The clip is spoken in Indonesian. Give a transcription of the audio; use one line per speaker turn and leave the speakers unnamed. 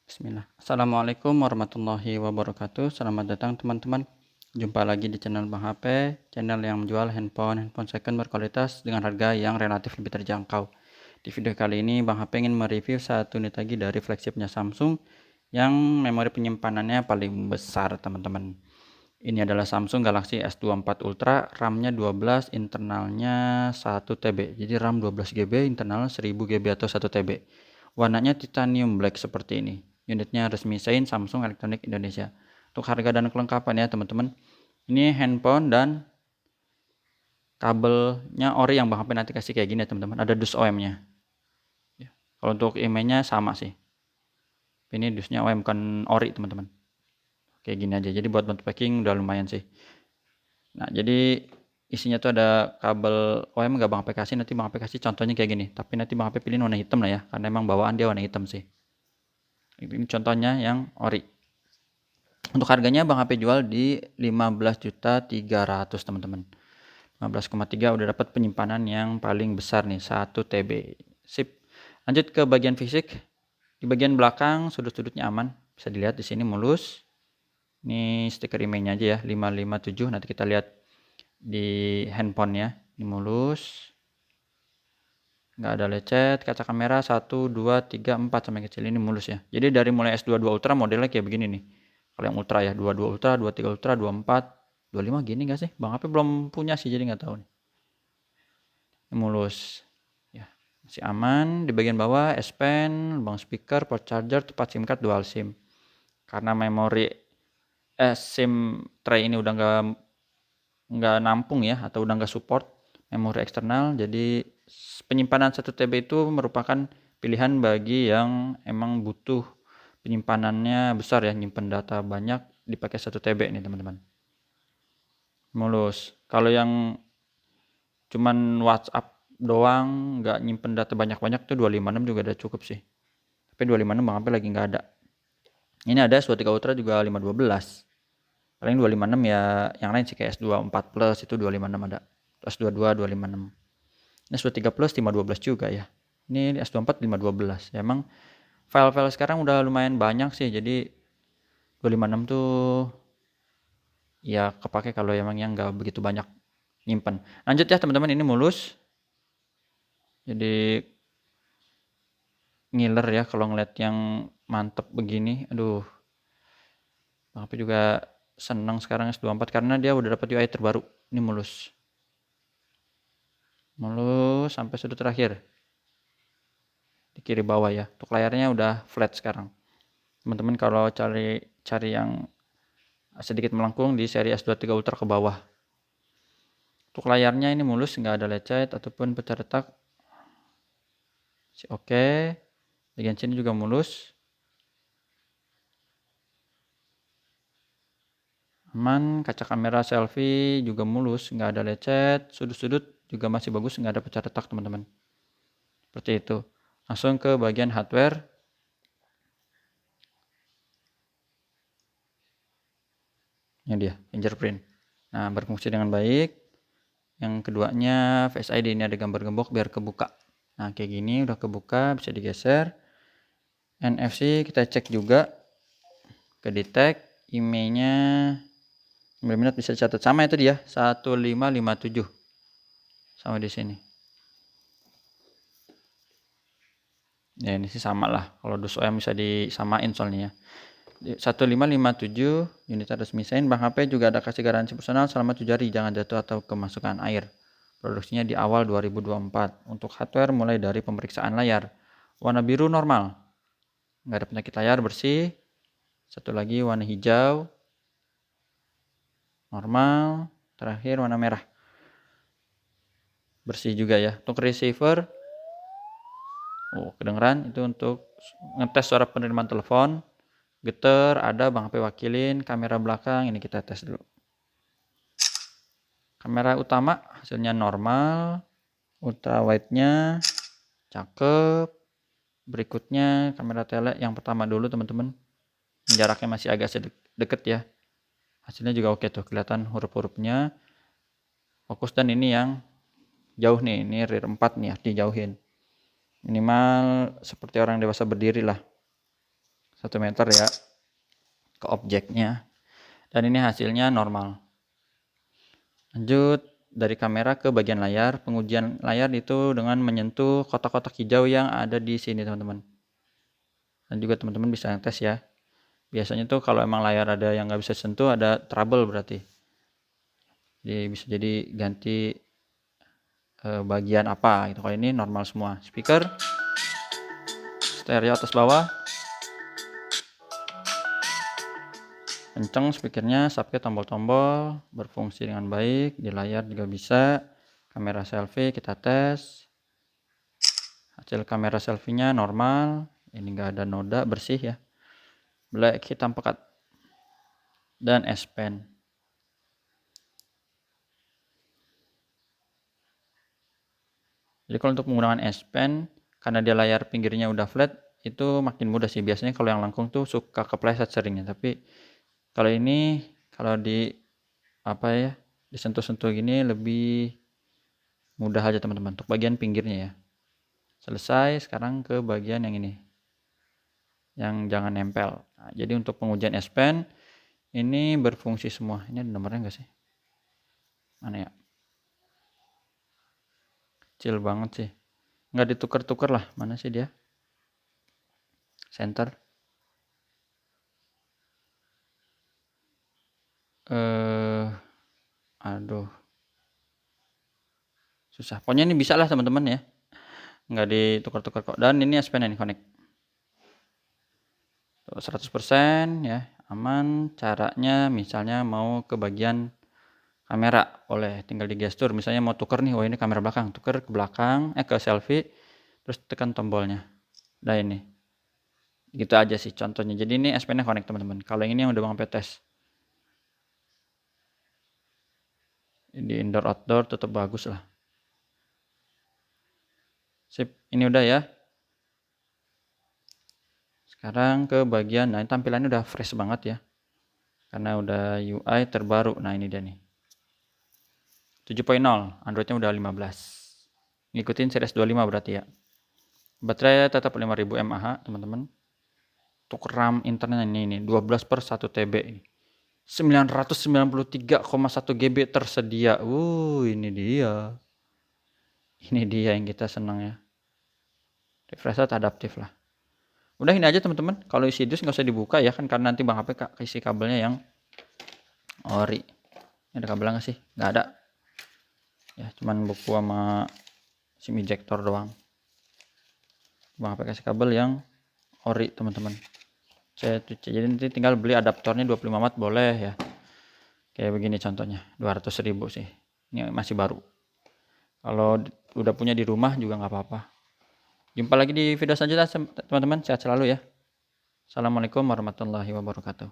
Bismillah. Assalamualaikum warahmatullahi wabarakatuh. Selamat datang teman-teman. Jumpa lagi di channel Bang HP, channel yang menjual handphone second berkualitas dengan harga yang relatif lebih terjangkau. Di video kali ini Bang HP ingin mereview satu unit lagi dari flagshipnya Samsung yang memori penyimpanannya paling besar teman-teman. Ini adalah Samsung Galaxy S24 Ultra, RAM-nya 12, internalnya 1 TB. Jadi RAM 12 GB, internalnya 1000 GB atau 1 TB. Warnanya titanium black seperti ini. Unitnya resmi sign Samsung Electronics Indonesia. Untuk harga dan kelengkapan ya teman-teman. Ini handphone dan kabelnya ori yang Bang HP nanti kasih kayak gini ya teman-teman. Ada dus OM-nya. Ya. Kalau untuk emailnya sama sih. Ini dusnya OM bukan ori teman-teman. Kayak gini aja. Jadi buat bantu packing udah lumayan sih. Nah jadi isinya tuh ada kabel OM nggak Bang HP kasih, nanti Bang HP kasih contohnya kayak gini. Tapi nanti Bang HP pilih warna hitam lah ya, karena emang bawaan dia warna hitam sih. Ini contohnya yang ori. Untuk harganya Bang HP jual di 15.300.000 teman-teman. 15,3 udah dapat penyimpanan yang paling besar nih, 1 TB. Sip. Lanjut ke bagian fisik. Di bagian belakang sudut-sudutnya aman, bisa dilihat di sini mulus. Ini stiker emailnya aja ya, 557. Nanti kita lihat di handphonenya. Ini mulus. Nggak ada lecet. Kaca kamera 1, 2, 3, 4 sampai kecil ini mulus ya. Jadi dari mulai S22 Ultra modelnya kayak begini nih. Kalau yang Ultra ya 22 Ultra, 23 Ultra, 24, 25 gini nggak sih? Bang HP belum punya sih jadi nggak tahu nih. Ini mulus. Ya, masih aman. Di bagian bawah S Pen, lubang speaker, port charger, tempat SIM card dual SIM. Karena memori SIM tray ini udah nggak nampung ya atau udah nggak support memori eksternal, jadi penyimpanan 1 TB itu merupakan pilihan bagi yang emang butuh penyimpanannya besar ya, nyimpen data banyak dipakai 1 TB nih teman-teman. Mulus. Kalau yang cuman WhatsApp doang nggak nyimpen data banyak-banyak tuh 256 juga udah cukup sih. Tapi 256 Bang HP lagi nggak ada. Ini ada S23 Ultra juga 512. Paling 256 ya yang lain sih kayak S24 Plus itu 256 ada. S22 256. Ini S23 Plus 512 juga ya. Ini S24 512. Ya, emang file-file sekarang udah lumayan banyak sih. Jadi 256 tuh ya kepake kalau emang yang nggak begitu banyak nyimpen. Lanjut ya teman-teman, ini mulus. Jadi ngiler ya kalau ngeliat yang mantep begini. Aduh. Bang HP juga seneng sekarang S24 karena dia udah dapat UI terbaru. Ini mulus. Mulus sampai sudut terakhir. Di kiri bawah ya. Untuk layarnya udah flat sekarang. Teman-teman kalau cari yang sedikit melengkung di seri S23 Ultra ke bawah. Untuk layarnya ini mulus, nggak ada lecet ataupun pecah retak. Oke. Bagian sini juga mulus. Aman. Kaca kamera selfie juga mulus, nggak ada lecet. Sudut-sudut juga masih bagus, nggak ada pecah retak teman-teman. Seperti itu. Langsung ke bagian hardware. Ini dia, fingerprint. Nah, berfungsi dengan baik. Yang keduanya Face ID, ini ada gambar gembok biar kebuka. Nah, kayak gini udah kebuka, bisa digeser. NFC kita cek juga ke detect. IMEI-nya 9 menit bisa dicatat sama itu dia 1557 sama di sini. Ya ini sih sama lah, kalau dus OM bisa disamain soalnya ya. 1557 unit resmi sign. Bang HP juga ada kasih garansi personal selama 7 hari, jangan jatuh atau kemasukan air. Produksinya di awal 2024. Untuk hardware mulai dari pemeriksaan layar. Warna biru normal, nggak ada penyakit layar, bersih. Satu lagi warna hijau normal. Terakhir warna merah, bersih juga ya. Untuk receiver, kedengeran itu untuk ngetes suara penerimaan telepon. Getar ada, Bang HP wakilin. Kamera belakang ini kita tes dulu. Kamera utama hasilnya normal. Ultra wide-nya cakep. Berikutnya kamera tele yang pertama dulu teman-teman. Jaraknya masih agak deket ya. Hasilnya juga oke tuh, kelihatan huruf-hurufnya. Fokus, dan ini yang jauh nih, ini rear 4 nih ya, dijauhin. Minimal seperti orang dewasa berdiri lah. 1 meter ya ke objeknya, dan ini hasilnya normal. Lanjut dari kamera ke bagian layar. Pengujian layar itu dengan menyentuh kotak-kotak hijau yang ada di sini teman-teman, dan juga teman-teman bisa tes ya. Biasanya tuh kalau emang layar ada yang nggak bisa sentuh, ada trouble berarti, jadi bisa jadi ganti bagian apa gitu. Kalau ini normal semua. Speaker stereo atas bawah, kenceng speakernya, subnya tombol-tombol, berfungsi dengan baik. Di layar juga bisa. Kamera selfie kita tes, hasil kamera selfie-nya normal, ini enggak ada noda, bersih ya, black hitam pekat, dan S Pen. Jadi kalau untuk menggunakan S Pen, karena dia layar pinggirnya udah flat, itu makin mudah sih. Biasanya kalau yang langkung tuh suka kepleset seringnya, tapi kalau ini kalau di apa ya, disentuh-sentuh gini lebih mudah aja teman-teman. Untuk bagian pinggirnya ya selesai. Sekarang ke bagian yang ini, yang jangan nempel. Nah, jadi untuk pengujian S Pen ini berfungsi semua. Ini ada nomornya enggak sih? Mana ya? Kecil banget sih, nggak ditukar-tukar lah. Mana sih dia? Center. Aduh, susah. Pokoknya ini bisa lah teman-teman ya, nggak ditukar-tukar kok. Dan ini S Pen ini connect 100% ya, aman. Caranya misalnya mau ke bagian kamera, boleh tinggal digestur. Misalnya mau tuker nih, oh ini kamera belakang, tuker ke belakang, ke selfie, terus tekan tombolnya. Nah ini, gitu aja sih contohnya. Jadi ini S Pen-nya connect teman-teman. Kalau ini yang udah Bang tes, di indoor outdoor tetap bagus lah. Sip, ini udah ya. Sekarang ke bagian, nah ini tampilannya udah fresh banget ya, karena udah UI terbaru. Nah ini dia nih, 7.0, Androidnya udah 15, ngikutin series 25 berarti ya. Baterai tetap 5000 mAh teman-teman. Untuk RAM internet ini 12/1 TB ini, 993,1 GB tersedia. Ini dia yang kita senang ya, refresh rate adaptif lah. Udah ini aja teman-teman. Kalau isi dus nggak usah dibuka ya kan, karena nanti Bang HP isi kabelnya yang ori. Ini ada kabel nggak sih? Nggak ada ya, cuman buku sama SIM ejector doang. Bang HP kasih kabel yang ori teman-teman. Jadi nanti tinggal beli adaptornya 25 watt boleh ya. Kayak begini contohnya, 200.000 sih. Ini masih baru. Kalau udah punya di rumah juga nggak apa-apa. Jumpa lagi di video selanjutnya teman-teman. Sehat selalu ya. Assalamualaikum warahmatullahi wabarakatuh.